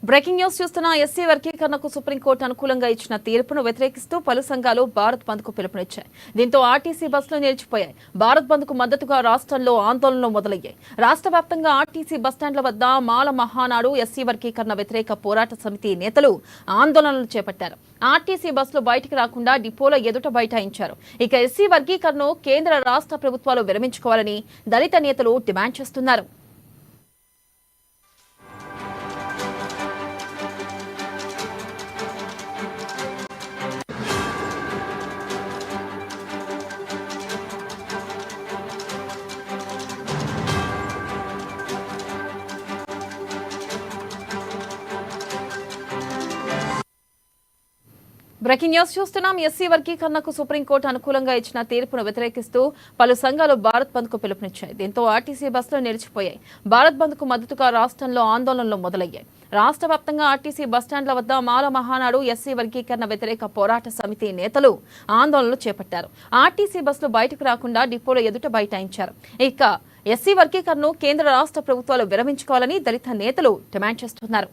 Breaking news చూస్తున్న SC వర్గీకరణకు supreme court అనుకూలంగా ఇచ్చిన తీర్పును వ్యతిరేకిస్తూ పలు సంఘాలు భారత్ బంద్ కు పిలుపునిచ్చాయి. దీంతో ఆర్టీసీ బస్సులు నిలిచిపోయాయి. భారత్ బంద్ కు మద్దతుగా రాష్ట్రంలో ఆందోళనలు మొదలయ్యాయి. రాష్ట్ర వ్యాప్తంగా ఆర్టీసీ బస్టాండ్ల వద్ద మాల మహానాడు ఎస్సీ వర్గీకరణ వ్యతిరేక పోరాట సమితి నేతలు ఆందోళనలు చేపట్టారు. ఆర్టీసీ బస్సులు బయటికి రాకుండా డిపోల ఎదుట బైఠాయించారు. ఇక ఎస్సీ వర్గీకరణను కేంద్ర రాష్ట్ర ప్రభుత్వాలు విరమించుకోవాలని దళిత నేతలు డిమాండ్ చేస్తున్నారు. బ్రేకింగ్ న్యూస్ చూస్తున్నాం. ఎస్సీ వర్గీకరణకు సుప్రీంకోర్టు అనుకూలంగా ఇచ్చిన తీర్పును వ్యతిరేకిస్తూ పలు సంఘాలు భారత్ బంద్ కు పిలుపునిచ్చాయి. దీంతో ఆర్టీసీ బస్సులు నిలిచిపోయాయి. భారత్ బంద్ కు మద్దతుగా రాష్ట్రంలో ఆందోళనలు మొదలయ్యాయి. రాష్ట్ర వ్యాప్తంగా ఆర్టీసీ బస్టాండ్ల వద్ద మాల మహానాడు ఎస్సీ వర్గీకరణ వ్యతిరేక పోరాట సమితి నేతలు ఆందోళనలు చేపట్టారు. ఆర్టీసీ బస్సులు బయటకు రాకుండా డిపోల ఎదుట బైఠాయించారు. ఇక ఎస్సీ వర్గీకరణను కేంద్ర రాష్ట్ర ప్రభుత్వాలు విరమించుకోవాలని దళిత నేతలు డిమాండ్ చేస్తున్నారు.